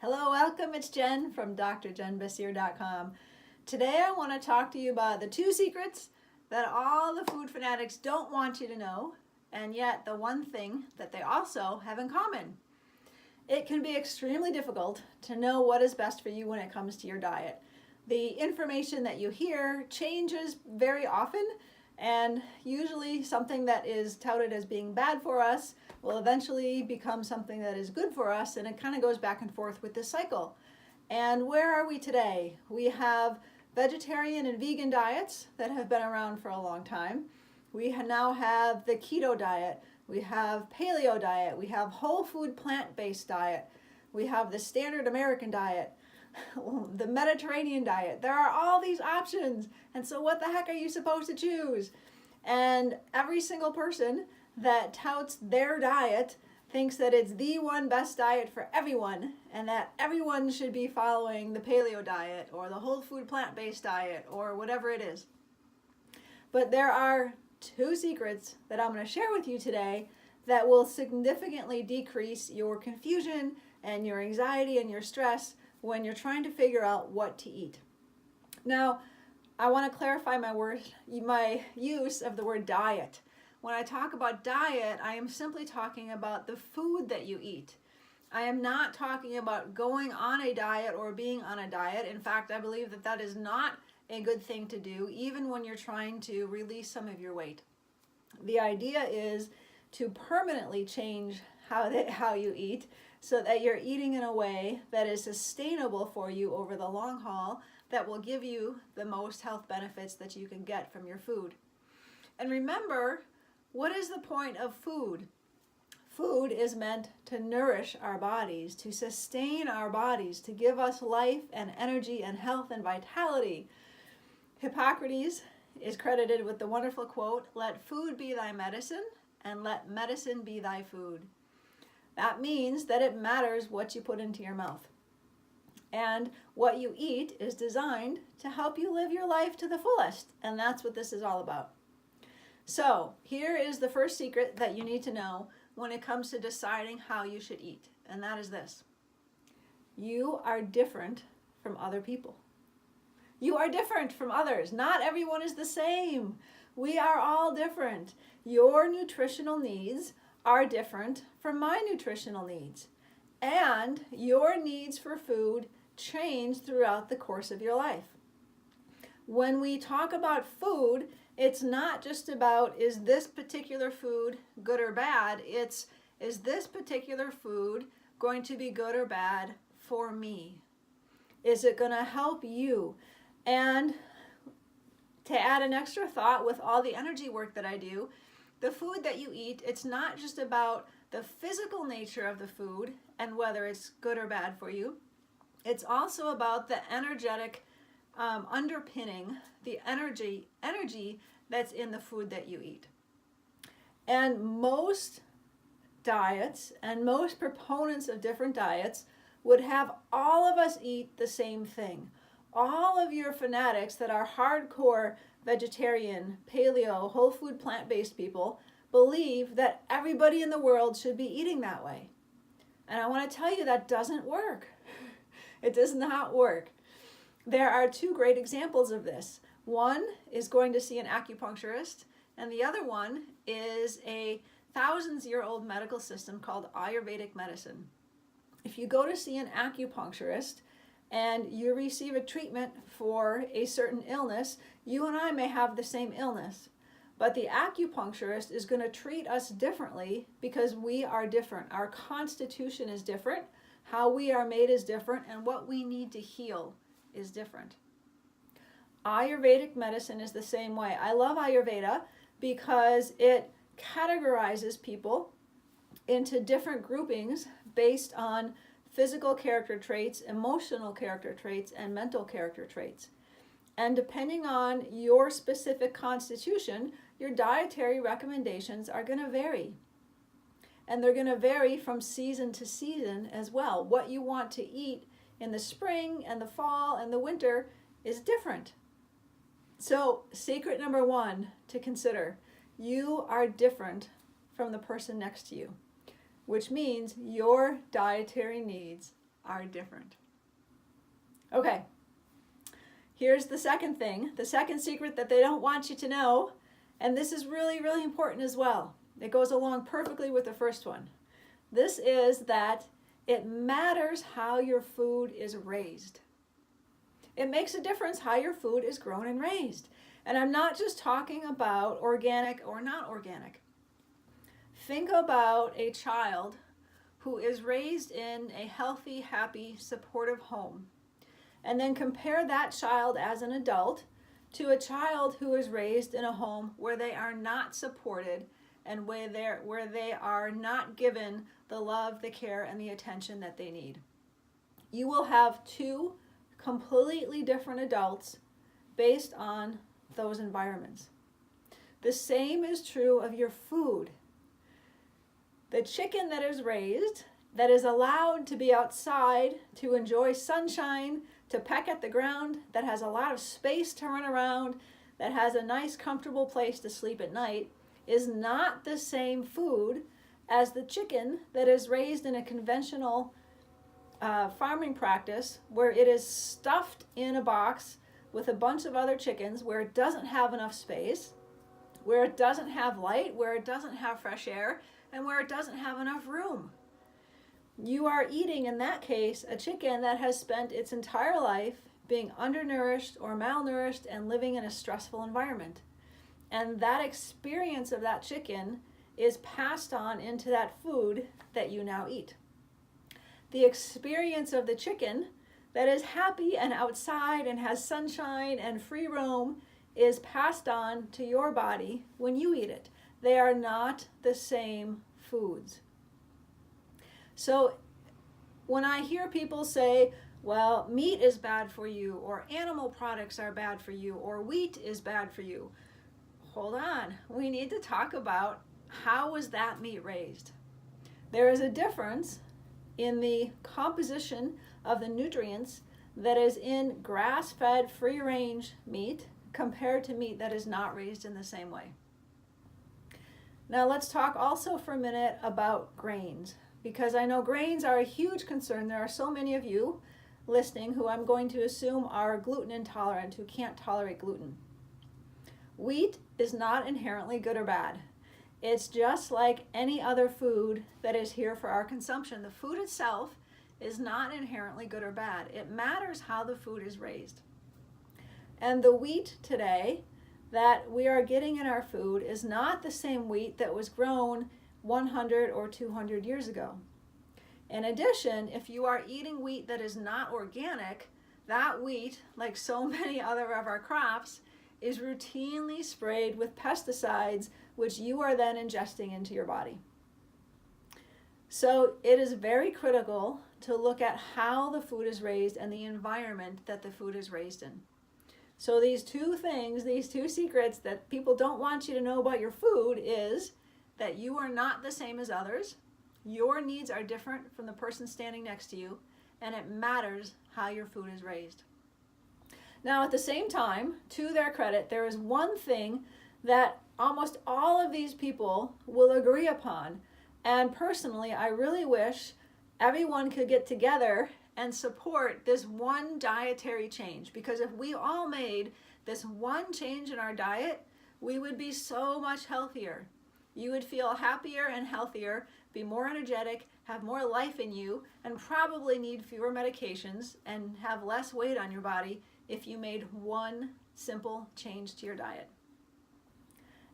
Hello, welcome. It's Jen from drjenbasir.com. Today I want to talk to you about the two secrets that all the food fanatics don't want you to know, and yet the one thing that they also have in common. It can be extremely difficult to know what is best for you when it comes to your diet. The information that you hear changes very often, and usually something that is touted as being bad for us will eventually become something that is good for us, and it kind of goes back and forth with this cycle. And where are we today? We have vegetarian and vegan diets that have been around for a long time. We now have the keto diet. We have paleo diet. We have whole food plant-based diet. We have the standard American diet, the Mediterranean diet. There are all these options. And so what the heck are you supposed to choose? And every single person that touts their diet thinks that it's the one best diet for everyone, and that everyone should be following the paleo diet or the whole food plant-based diet or whatever it is. But there are two secrets that I'm going to share with you today that will significantly decrease your confusion and your anxiety and your stress when you're trying to figure out what to eat. Now, I want to clarify my use of the word diet. When I talk about diet, I am simply talking about the food that you eat. I am not talking about going on a diet or being on a diet. In fact, I believe that that is not a good thing to do, even when you're trying to release some of your weight. The idea is to permanently change how you eat so that you're eating in a way that is sustainable for you over the long haul, that will give you the most health benefits that you can get from your food. And remember, what is the point of food? Food is meant to nourish our bodies, to sustain our bodies, to give us life and energy and health and vitality. Hippocrates is credited with the wonderful quote, "Let food be thy medicine, and let medicine be thy food." That means that it matters what you put into your mouth. And what you eat is designed to help you live your life to the fullest. And that's what this is all about. So here is the first secret that you need to know when it comes to deciding how you should eat. And that is this: you are different from other people. You are different from others. Not everyone is the same. We are all different. Your nutritional needs are different from my nutritional needs. And your needs for food change throughout the course of your life. When we talk about food, it's not just about, is this particular food good or bad? It's, is this particular food going to be good or bad for me? Is it going to help you? And to add an extra thought with all the energy work that I do, the food that you eat, it's not just about the physical nature of the food and whether it's good or bad for you. It's also about the energetic underpinning, the energy that's in the food that you eat. And most diets and most proponents of different diets would have all of us eat the same thing. All of your fanatics that are hardcore vegetarian, paleo, whole food plant-based people believe that everybody in the world should be eating that way. And I want to tell you that doesn't work. It does not work. There are two great examples of this. One is going to see an acupuncturist, and the other one is a thousands-year-old medical system called Ayurvedic medicine. If you go to see an acupuncturist and you receive a treatment for a certain illness, you and I may have the same illness. But the acupuncturist is going to treat us differently because we are different. Our constitution is different, how we are made is different, and what we need to heal is different. Ayurvedic medicine is the same way. I love Ayurveda because it categorizes people into different groupings based on physical character traits, emotional character traits, and mental character traits. And depending on your specific constitution, your dietary recommendations are going to vary. And they're going to vary from season to season as well. What you want to eat in the spring and the fall and the winter is different. So, secret number one to consider: you are different from the person next to you, which means your dietary needs are different. Okay, here's the second thing, the second secret that they don't want you to know, and this is really, really important as well. It goes along perfectly with the first one. This is that it matters how your food is raised. It makes a difference how your food is grown and raised. And I'm not just talking about organic or not organic. Think about a child who is raised in a healthy, happy, supportive home. And then compare that child as an adult to a child who is raised in a home where they are not supported and where they are not given the love, the care, and the attention that they need. You will have two completely different adults based on those environments. The same is true of your food. The chicken that is raised, that is allowed to be outside, to enjoy sunshine, to peck at the ground, that has a lot of space to run around, that has a nice comfortable place to sleep at night, is not the same food as the chicken that is raised in a conventional farming practice where it is stuffed in a box with a bunch of other chickens, where it doesn't have enough space, where it doesn't have light, where it doesn't have fresh air, and where it doesn't have enough room. You are eating, in that case, a chicken that has spent its entire life being undernourished or malnourished and living in a stressful environment. And that experience of that chicken is passed on into that food that you now eat. The experience of the chicken that is happy and outside and has sunshine and free roam is passed on to your body when you eat it. They are not the same foods. So when I hear people say, well, meat is bad for you, or animal products are bad for you, or wheat is bad for you, hold on. We need to talk about how was that meat raised. There is a difference in the composition of the nutrients that is in grass-fed, free-range meat compared to meat that is not raised in the same way. Now let's talk also for a minute about grains, because I know grains are a huge concern. There are so many of you listening who I'm going to assume are gluten intolerant, who can't tolerate gluten. Wheat is not inherently good or bad. It's just like any other food that is here for our consumption. The food itself is not inherently good or bad. It matters how the food is raised. And the wheat today that we are getting in our food is not the same wheat that was grown 100 or 200 years ago. In addition, if you are eating wheat that is not organic, that wheat, like so many other of our crops, is routinely sprayed with pesticides, which you are then ingesting into your body. So it is very critical to look at how the food is raised and the environment that the food is raised in. So these two things, these two secrets that people don't want you to know about your food is that you are not the same as others. Your needs are different from the person standing next to you, and it matters how your food is raised. Now, at the same time, to their credit, there is one thing that almost all of these people will agree upon. And personally, I really wish everyone could get together and support this one dietary change, because if we all made this one change in our diet, we would be so much healthier. You would feel happier and healthier, be more energetic, have more life in you, and probably need fewer medications and have less weight on your body if you made one simple change to your diet.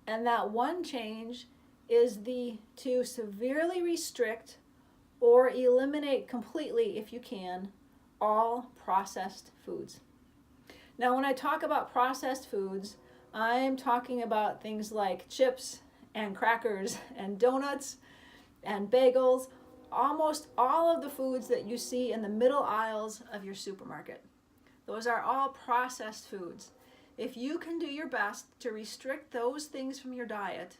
And that one change is to severely restrict or eliminate completely, if you can, all processed foods. Now, when I talk about processed foods, I'm talking about things like chips and crackers and donuts and bagels, almost all of the foods that you see in the middle aisles of your supermarket. Those are all processed foods. If you can do your best to restrict those things from your diet,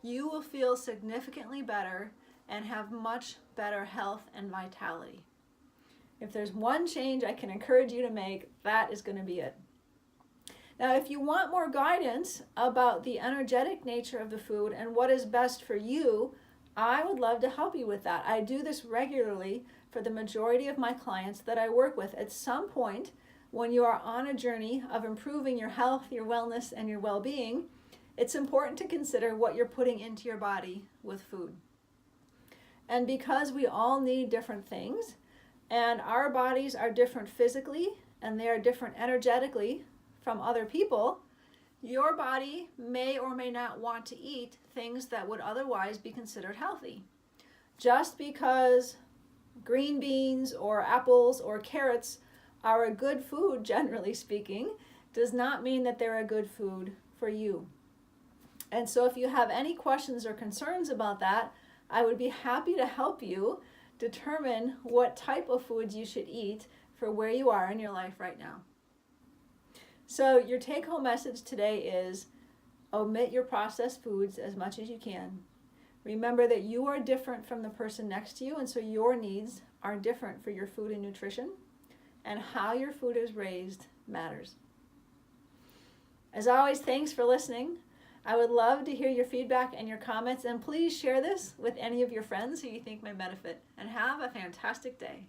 you will feel significantly better and have much better health and vitality. If there's one change I can encourage you to make, that is going to be it. Now, if you want more guidance about the energetic nature of the food and what is best for you, I would love to help you with that. I do this regularly for the majority of my clients that I work with. At some point, when you are on a journey of improving your health, your wellness, and your well-being, it's important to consider what you're putting into your body with food. And because we all need different things, and our bodies are different physically, and they are different energetically from other people, your body may or may not want to eat things that would otherwise be considered healthy. Just because green beans or apples or carrots are a good food, generally speaking, does not mean that they're a good food for you. And so if you have any questions or concerns about that, I would be happy to help you determine what type of foods you should eat for where you are in your life right now. So your take-home message today is omit your processed foods as much as you can. Remember that you are different from the person next to you, and so your needs are different for your food and nutrition, and how your food is raised matters. As always, thanks for listening. I would love to hear your feedback and your comments, and please share this with any of your friends who you think may benefit. And have a fantastic day.